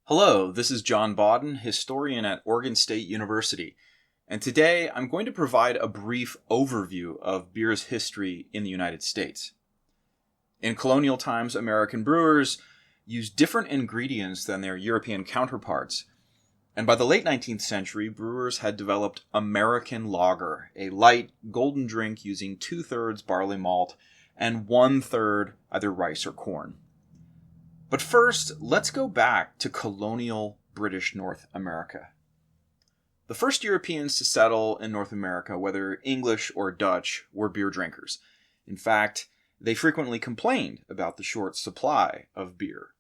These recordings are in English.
Hello, this is John Bodden, historian at Oregon State University, and today I'm going to provide a brief overview of beer's history in the United States. In colonial times, American brewers used different ingredients than their European counterparts, and by the late 19th century, brewers had developed American lager, a light, golden drink using 2/3 barley malt and 1/3 either rice or corn. But first, let's go back to colonial British North America. The first Europeans to settle in North America, whether English or Dutch, were beer drinkers. In fact, they frequently complained about the short supply of beer.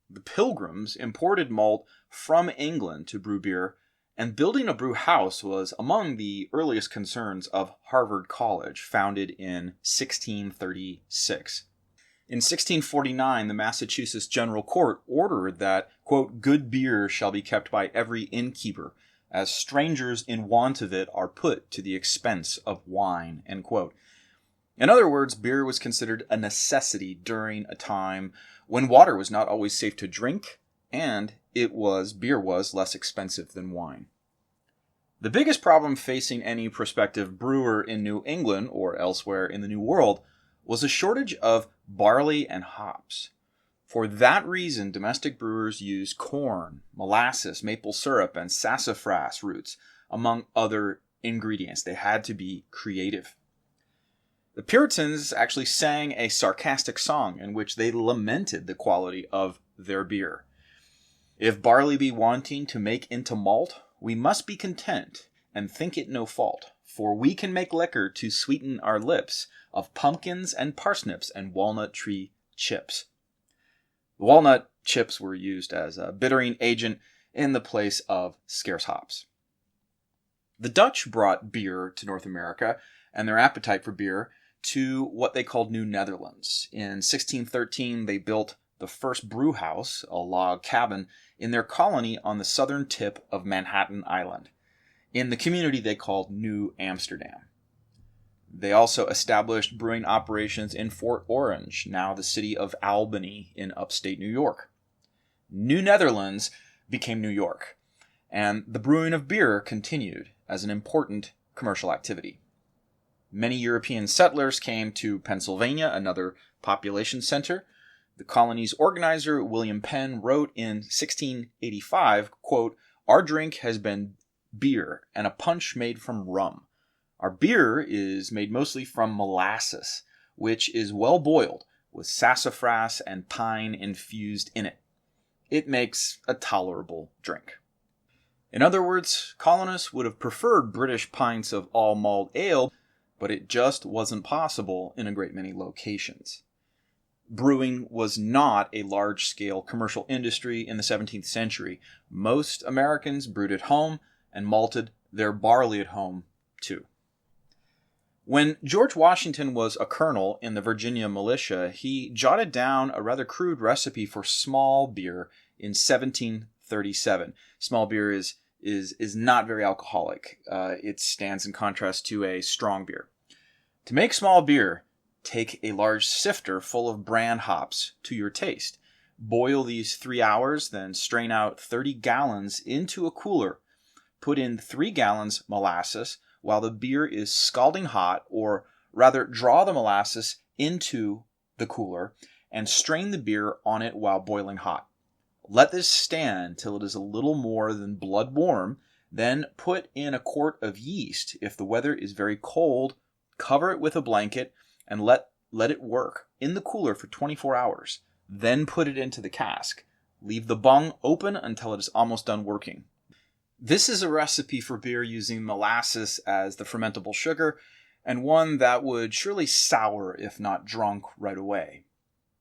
The Pilgrims imported malt from England to brew beer, and building a brew house was among the earliest concerns of Harvard College, founded in 1636. In 1649, the Massachusetts General Court ordered that, quote, "good beer shall be kept by every innkeeper, as strangers in want of it are put to the expense of wine," end quote. In other words, beer was considered a necessity during a time when water was not always safe to drink, and beer was less expensive than wine. The biggest problem facing any prospective brewer in New England or elsewhere in the New World was a shortage of barley and hops. For that reason, domestic brewers used corn, molasses, maple syrup, and sassafras roots, among other ingredients. They had to be creative. The Puritans actually sang a sarcastic song in which they lamented the quality of their beer. "If barley be wanting to make into malt, we must be content, and think it no fault. For we can make liquor to sweeten our lips, of pumpkins and parsnips and walnut tree chips." The walnut chips were used as a bittering agent in the place of scarce hops. The Dutch brought beer to North America and their appetite for beer to what they called New Netherlands. In 1613, they built the first brew house, a log cabin, in their colony on the southern tip of Manhattan Island, in the community they called New Amsterdam. They also established brewing operations in Fort Orange, now the city of Albany in upstate New York. New Netherlands became New York, and the brewing of beer continued as an important commercial activity. Many European settlers came to Pennsylvania, another population center. The colony's organizer, William Penn, wrote in 1685, quote, "Our drink has been beer and a punch made from rum. Our beer is made mostly from molasses, which is well boiled, with sassafras and pine infused in it. It makes a tolerable drink." In other words, colonists would have preferred British pints of all malt ale, but it just wasn't possible in a great many locations. Brewing was not a large-scale commercial industry in the 17th century. Most Americans brewed at home and malted their barley at home, too. When George Washington was a colonel in the Virginia militia, he jotted down a rather crude recipe for small beer in 1737. Small beer is not very alcoholic. It stands in contrast to a strong beer. To make small beer, take a large sifter full of bran hops to your taste. Boil these 3 hours, then strain out 30 gallons into a cooler. Put in 3 gallons molasses while the beer is scalding hot, or rather draw the molasses into the cooler and strain the beer on it while boiling hot. Let this stand till it is a little more than blood warm, then put in a quart of yeast. If the weather is very cold, cover it with a blanket and let it work in the cooler for 24 hours. Then put it into the cask. Leave the bung open until it is almost done working. This is a recipe for beer using molasses as the fermentable sugar, and one that would surely sour if not drunk right away.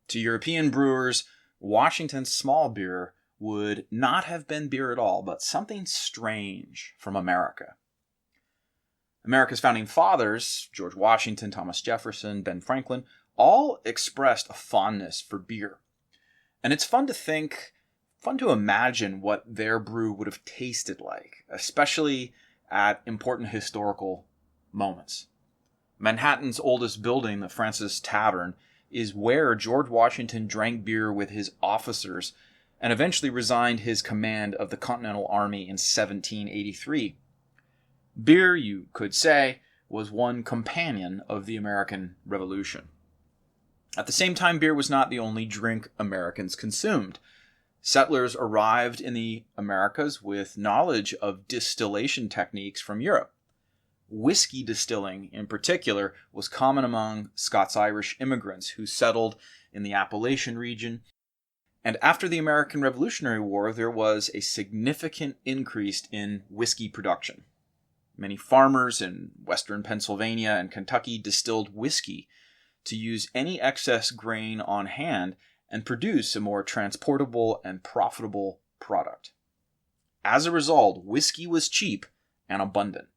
To European brewers, Washington's small beer would not have been beer at all, but something strange from America. America's founding fathers, George Washington, Thomas Jefferson, Ben Franklin, all expressed a fondness for beer. And it's fun to imagine what their brew would have tasted like, especially at important historical moments. Manhattan's oldest building, the Francis Tavern, is where George Washington drank beer with his officers and eventually resigned his command of the Continental Army in 1783. Beer, you could say, was one companion of the American Revolution. At the same time, beer was not the only drink Americans consumed. Settlers arrived in the Americas with knowledge of distillation techniques from Europe. Whiskey distilling, in particular, was common among Scots-Irish immigrants who settled in the Appalachian region. And after the American Revolutionary War, there was a significant increase in whiskey production. Many farmers in western Pennsylvania and Kentucky distilled whiskey to use any excess grain on hand and produce a more transportable and profitable product. As a result, whiskey was cheap and abundant.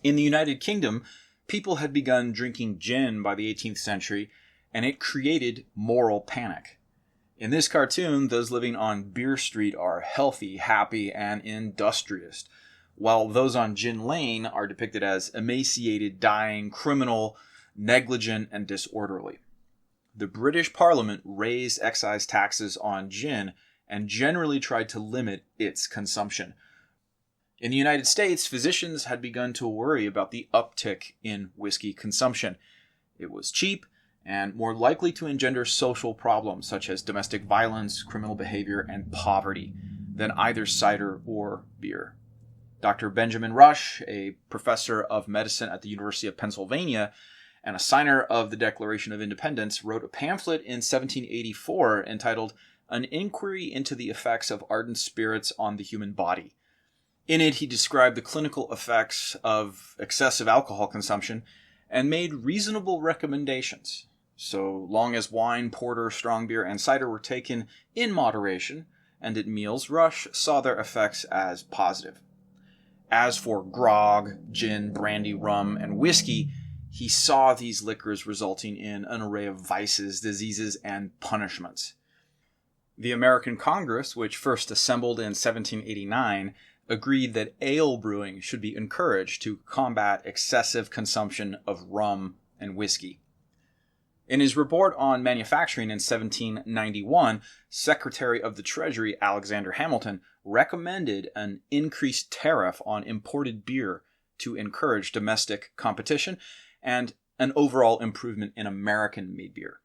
In the United Kingdom, people had begun drinking gin by the 18th century, and it created moral panic. In this cartoon, those living on Beer Street are healthy, happy, and industrious, while those on Gin Lane are depicted as emaciated, dying, criminal, negligent, and disorderly. The British Parliament raised excise taxes on gin and generally tried to limit its consumption. In the United States, physicians had begun to worry about the uptick in whiskey consumption. It was cheap and more likely to engender social problems such as domestic violence, criminal behavior, and poverty than either cider or beer. Dr. Benjamin Rush, a professor of medicine at the University of Pennsylvania and a signer of the Declaration of Independence, wrote a pamphlet in 1784 entitled An Inquiry into the Effects of Ardent Spirits on the Human Body. In it, he described the clinical effects of excessive alcohol consumption and made reasonable recommendations. So long as wine, porter, strong beer, and cider were taken in moderation and at meals, Rush saw their effects as positive. As for grog, gin, brandy, rum, and whiskey, he saw these liquors resulting in an array of vices, diseases, and punishments. The American Congress, which first assembled in 1789, agreed that ale brewing should be encouraged to combat excessive consumption of rum and whiskey. In his report on manufacturing in 1791, Secretary of the Treasury Alexander Hamilton recommended an increased tariff on imported beer to encourage domestic competition and an overall improvement in American-made beer.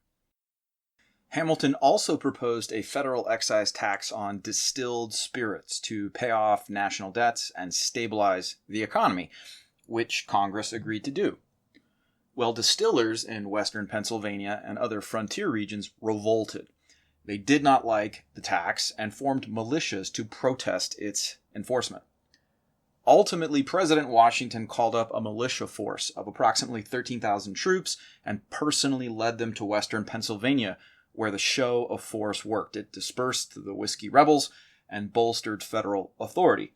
Hamilton also proposed a federal excise tax on distilled spirits to pay off national debts and stabilize the economy, which Congress agreed to do. Well, distillers in western Pennsylvania and other frontier regions revolted. They did not like the tax and formed militias to protest its enforcement. Ultimately, President Washington called up a militia force of approximately 13,000 troops and personally led them to western Pennsylvania, where the show of force worked. It dispersed the whiskey rebels and bolstered federal authority.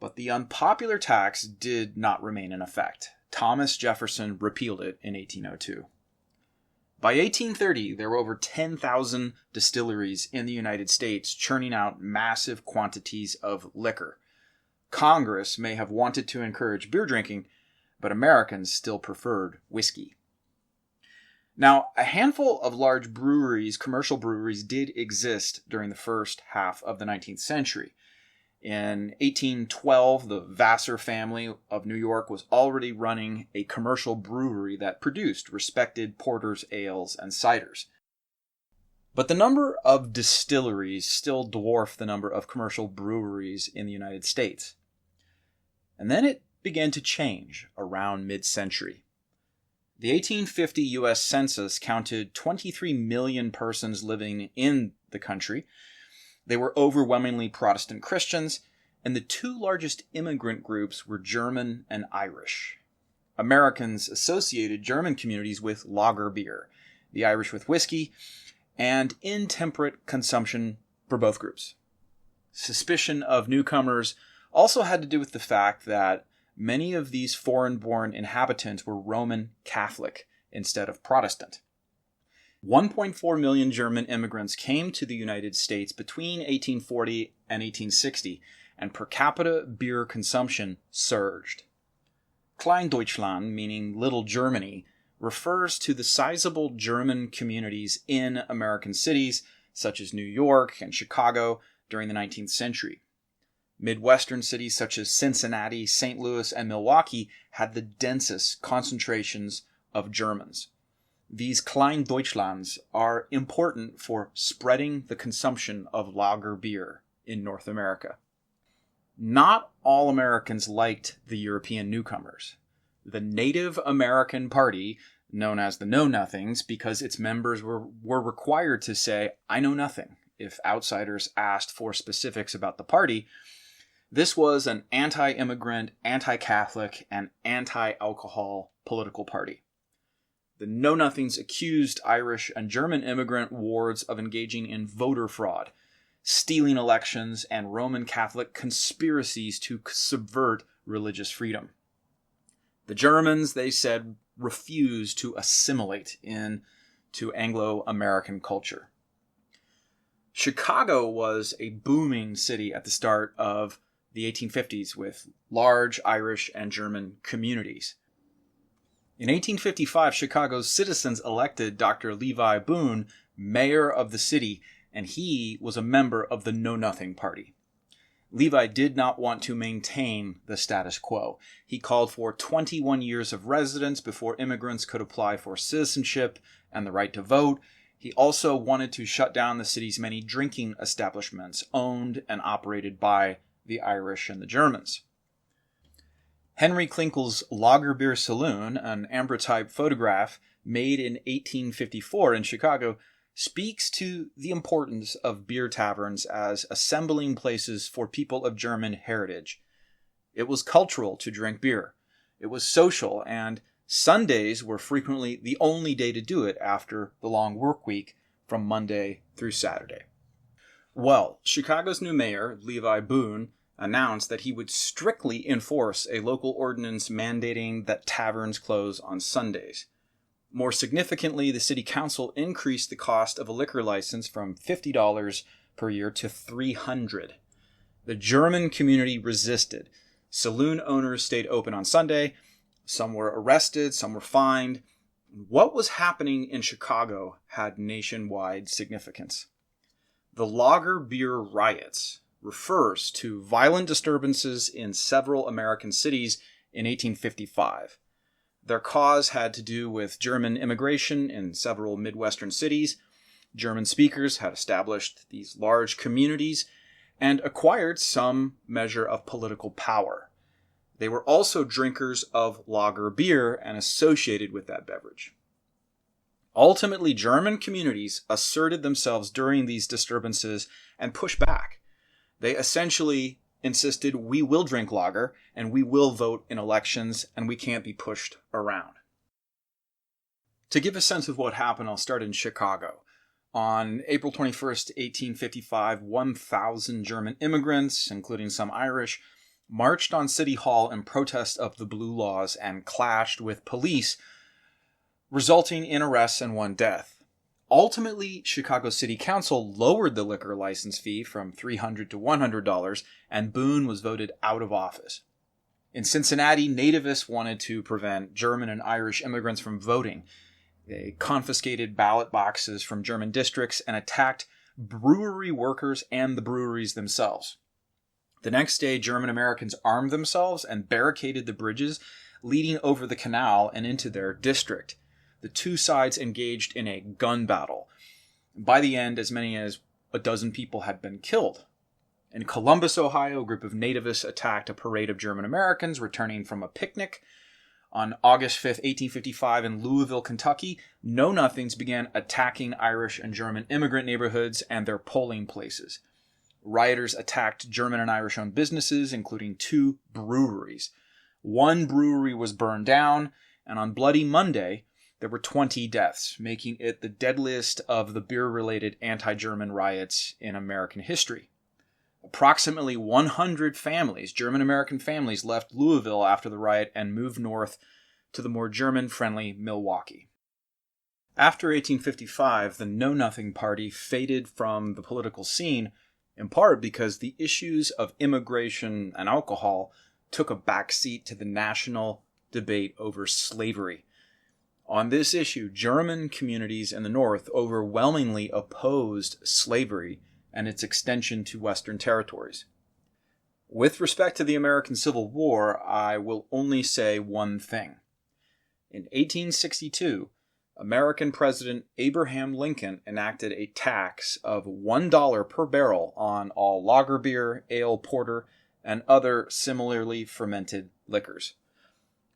But the unpopular tax did not remain in effect. Thomas Jefferson repealed it in 1802. By 1830, there were over 10,000 distilleries in the United States churning out massive quantities of liquor. Congress may have wanted to encourage beer drinking, but Americans still preferred whiskey. Now, a handful of large breweries, commercial breweries, did exist during the first half of the 19th century. In 1812, the Vassar family of New York was already running a commercial brewery that produced respected porters, ales, and ciders. But the number of distilleries still dwarfed the number of commercial breweries in the United States. And then it began to change around mid-century. The 1850 U.S. Census counted 23 million persons living in the country. They were overwhelmingly Protestant Christians, and the two largest immigrant groups were German and Irish. Americans associated German communities with lager beer, the Irish with whiskey, and intemperate consumption for both groups. Suspicion of newcomers also had to do with the fact that many of these foreign-born inhabitants were Roman Catholic instead of Protestant. 1.4 million German immigrants came to the United States between 1840 and 1860, and per capita beer consumption surged. Kleindeutschland, meaning Little Germany, refers to the sizable German communities in American cities such as New York and Chicago during the 19th century. Midwestern cities such as Cincinnati, St. Louis, and Milwaukee had the densest concentrations of Germans. These Kleindeutschlands are important for spreading the consumption of lager beer in North America. Not all Americans liked the European newcomers. The Native American Party, known as the Know-Nothings, because its members were required to say, "I know nothing," if outsiders asked for specifics about the party. This was an anti-immigrant, anti-Catholic, and anti-alcohol political party. The Know-Nothings accused Irish and German immigrant wards of engaging in voter fraud, stealing elections, and Roman Catholic conspiracies to subvert religious freedom. The Germans, they said, refused to assimilate into Anglo-American culture. Chicago was a booming city at the start of the 1850s with large Irish and German communities. In 1855, Chicago's citizens elected Dr. Levi Boone mayor of the city, and he was a member of the Know-Nothing Party. Levi did not want to maintain the status quo. He called for 21 years of residence before immigrants could apply for citizenship and the right to vote. He also wanted to shut down the city's many drinking establishments owned and operated by the Irish and the Germans. Henry Klinkle's Lager Beer Saloon, an ambrotype photograph made in 1854 in Chicago, speaks to the importance of beer taverns as assembling places for people of German heritage. It was cultural to drink beer. It was social, and Sundays were frequently the only day to do it after the long work week from Monday through Saturday. Well, Chicago's new mayor, Levi Boone, announced that he would strictly enforce a local ordinance mandating that taverns close on Sundays. More significantly, the city council increased the cost of a liquor license from $50 per year to $300. The German community resisted. Saloon owners stayed open on Sunday. Some were arrested, some were fined. What was happening in Chicago had nationwide significance. The Lager Beer Riots refers to violent disturbances in several American cities in 1855. Their cause had to do with German immigration in several Midwestern cities. German speakers had established these large communities and acquired some measure of political power. They were also drinkers of lager beer and associated with that beverage. Ultimately, German communities asserted themselves during these disturbances and pushed back. They essentially insisted, we will drink lager and we will vote in elections and we can't be pushed around. To give a sense of what happened, I'll start in Chicago. On April 21st, 1855, 1,000 German immigrants, including some Irish, marched on City Hall in protest of the Blue Laws and clashed with police, resulting in arrests and one death. Ultimately, Chicago City Council lowered the liquor license fee from $300 to $100, and Boone was voted out of office. In Cincinnati, nativists wanted to prevent German and Irish immigrants from voting. They confiscated ballot boxes from German districts and attacked brewery workers and the breweries themselves. The next day, German Americans armed themselves and barricaded the bridges leading over the canal and into their district. The two sides engaged in a gun battle. By the end, as many as a dozen people had been killed. In Columbus, Ohio, a group of nativists attacked a parade of German Americans returning from a picnic. On August 5th, 1855, in Louisville, Kentucky, Know-Nothings began attacking Irish and German immigrant neighborhoods and their polling places. Rioters attacked German and Irish-owned businesses, including 2 breweries. One brewery was burned down, and on Bloody Monday, there were 20 deaths, making it the deadliest of the beer-related anti-German riots in American history. Approximately 100 families, German-American families, left Louisville after the riot and moved north to the more German-friendly Milwaukee. After 1855, the Know-Nothing Party faded from the political scene, in part because the issues of immigration and alcohol took a backseat to the national debate over slavery. On this issue, German communities in the North overwhelmingly opposed slavery and its extension to Western territories. With respect to the American Civil War, I will only say one thing. In 1862, American President Abraham Lincoln enacted a tax of $1 per barrel on all lager beer, ale, porter, and other similarly fermented liquors.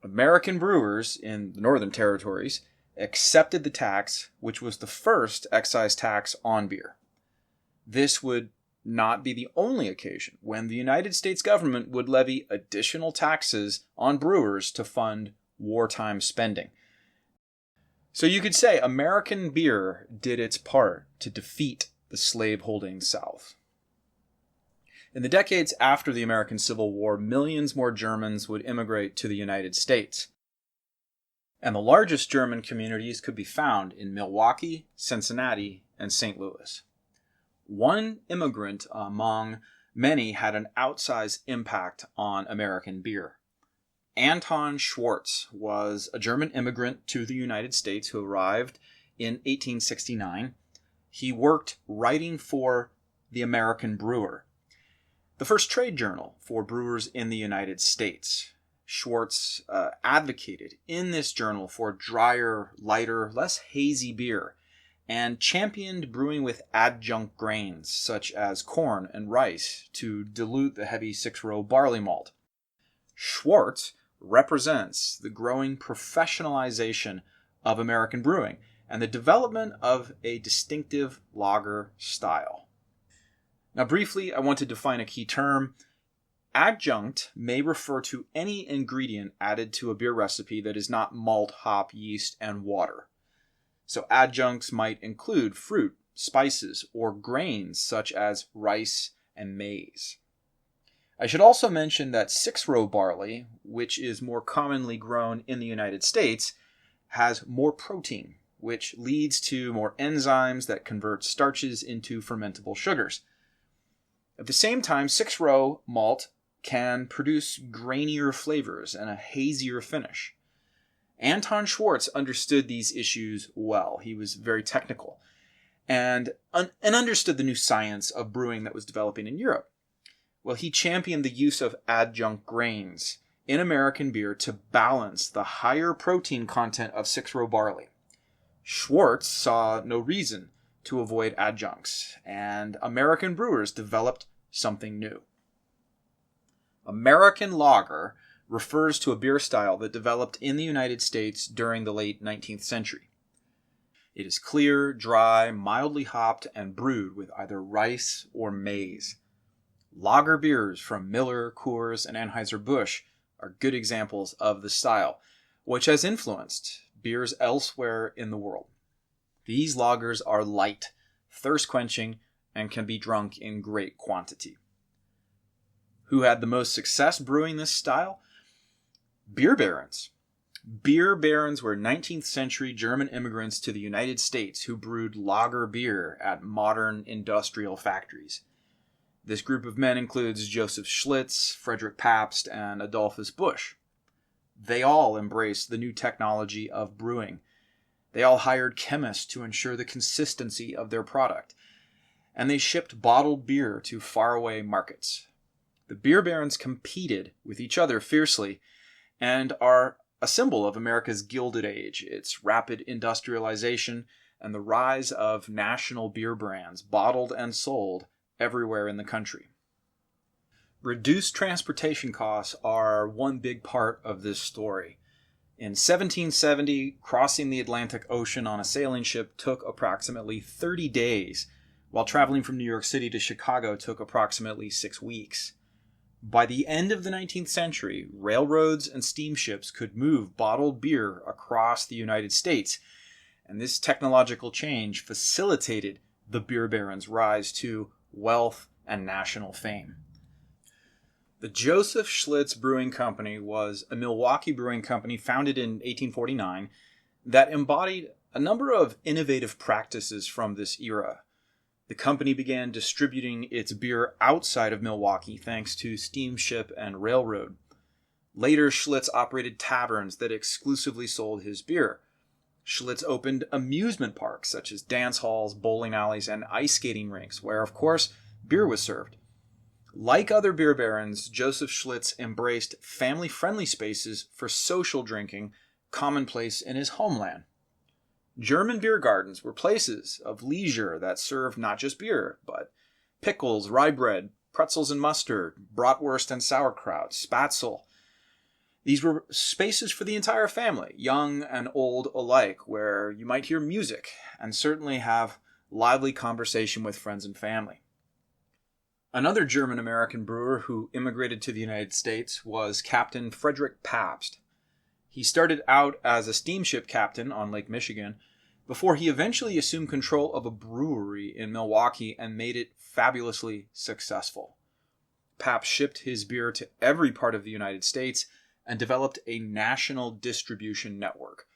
American brewers in the Northern Territories accepted the tax, which was the first excise tax on beer. This would not be the only occasion when the United States government would levy additional taxes on brewers to fund wartime spending. So you could say American beer did its part to defeat the slave-holding South. In the decades after the American Civil War, millions more Germans would immigrate to the United States. And the largest German communities could be found in Milwaukee, Cincinnati, and St. Louis. One immigrant among many had an outsized impact on American beer. Anton Schwartz was a German immigrant to the United States who arrived in 1869. He worked writing for the American Brewer, the first trade journal for brewers in the United States. Schwartz advocated in this journal for drier, lighter, less hazy beer, and championed brewing with adjunct grains such as corn and rice to dilute the heavy 6-row barley malt. Schwartz represents the growing professionalization of American brewing and the development of a distinctive lager style. Now, briefly, I want to define a key term. Adjunct may refer to any ingredient added to a beer recipe that is not malt, hop, yeast, and water. So adjuncts might include fruit, spices, or grains such as rice and maize. I should also mention that 6-row barley, which is more commonly grown in the United States, has more protein, which leads to more enzymes that convert starches into fermentable sugars. At the same time, 6-row malt can produce grainier flavors and a hazier finish. Anton Schwartz understood these issues well. He was very technical and understood the new science of brewing that was developing in Europe. Well, he championed the use of adjunct grains in American beer to balance the higher protein content of 6-row barley. Schwartz saw no reason to avoid adjuncts, and American brewers developed something new. American lager refers to a beer style that developed in the United States during the late 19th century. It is clear, dry, mildly hopped, and brewed with either rice or maize. Lager beers from Miller, Coors, and Anheuser-Busch are good examples of the style, which has influenced beers elsewhere in the world. These lagers are light, thirst-quenching, and can be drunk in great quantity. Who had the most success brewing this style? Beer barons. Beer barons were 19th century German immigrants to the United States who brewed lager beer at modern industrial factories. This group of men includes Joseph Schlitz, Frederick Pabst, and Adolphus Busch. They all embraced the new technology of brewing. They all hired chemists to ensure the consistency of their product. And they shipped bottled beer to faraway markets. The beer barons competed with each other fiercely and are a symbol of America's Gilded Age, its rapid industrialization, and the rise of national beer brands, bottled and sold everywhere in the country. Reduced transportation costs are one big part of this story. In 1770, crossing the Atlantic Ocean on a sailing ship took approximately 30 days, while traveling from New York City to Chicago took approximately 6 weeks. By the end of the 19th century, railroads and steamships could move bottled beer across the United States, and this technological change facilitated the beer barons' rise to wealth and national fame. The Joseph Schlitz Brewing Company was a Milwaukee brewing company founded in 1849 that embodied a number of innovative practices from this era. The company began distributing its beer outside of Milwaukee thanks to steamship and railroad. Later, Schlitz operated taverns that exclusively sold his beer. Schlitz opened amusement parks such as dance halls, bowling alleys, and ice skating rinks, where, of course, beer was served. Like other beer barons, Joseph Schlitz embraced family-friendly spaces for social drinking, commonplace in his homeland. German beer gardens were places of leisure that served not just beer, but pickles, rye bread, pretzels and mustard, bratwurst and sauerkraut, spätzle. These were spaces for the entire family, young and old alike, where you might hear music and certainly have lively conversation with friends and family. Another German-American brewer who immigrated to the United States was Captain Frederick Pabst. He started out as a steamship captain on Lake Michigan before he eventually assumed control of a brewery in Milwaukee and made it fabulously successful. Pabst shipped his beer to every part of the United States and developed a national distribution network.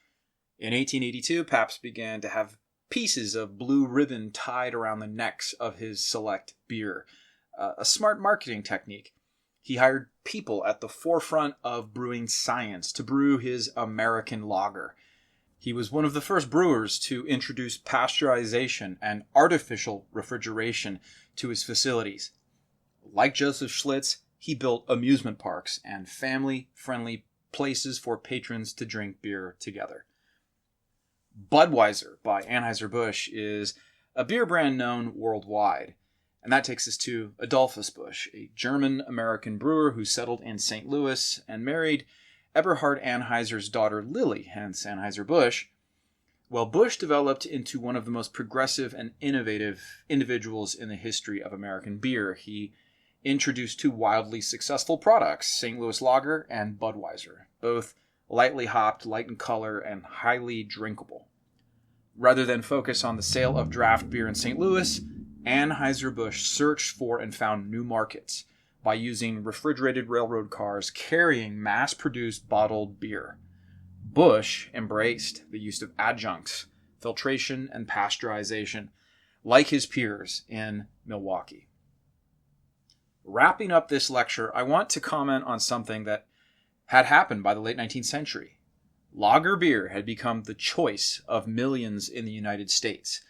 In 1882, Pabst began to have pieces of blue ribbon tied around the necks of his select beer. A smart marketing technique. He hired people at the forefront of brewing science to brew his American lager. He was one of the first brewers to introduce pasteurization and artificial refrigeration to his facilities. Like Joseph Schlitz, he built amusement parks and family-friendly places for patrons to drink beer together. Budweiser by Anheuser-Busch is a beer brand known worldwide. And that takes us to Adolphus Busch, a German-American brewer who settled in St. Louis and married Eberhard Anheuser's daughter Lily, hence Anheuser-Busch. Well, Busch developed into one of the most progressive and innovative individuals in the history of American beer. He introduced two wildly successful products, St. Louis Lager and Budweiser, both lightly hopped, light in color, and highly drinkable. Rather than focus on the sale of draft beer in St. Louis, Anheuser-Busch searched for and found new markets by using refrigerated railroad cars carrying mass-produced bottled beer. Busch embraced the use of adjuncts, filtration, and pasteurization, like his peers in Milwaukee. Wrapping up this lecture, I want to comment on something that had happened by the late 19th century. Lager beer had become the choice of millions in the United States.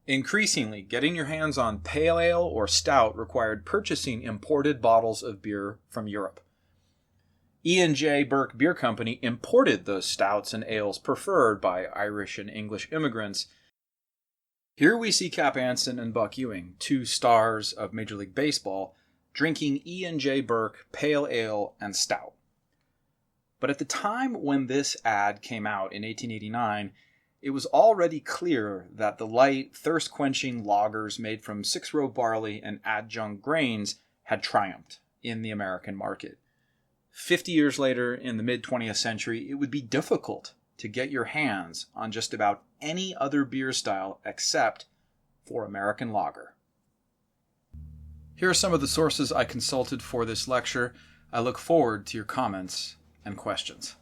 Increasingly, getting your hands on pale ale or stout required purchasing imported bottles of beer from Europe. E&J Burke Beer Company imported those stouts and ales preferred by Irish and English immigrants. Here we see Cap Anson and Buck Ewing, two stars of Major League Baseball, drinking E&J Burke pale ale and stout. But at the time when this ad came out in 1889, it was already clear that the light, thirst-quenching lagers made from six-row barley and adjunct grains had triumphed in the American market. 50 years later, in the mid-20th century, it would be difficult to get your hands on just about any other beer style except for American lager. Here are some of the sources I consulted for this lecture. I look forward to your comments and questions.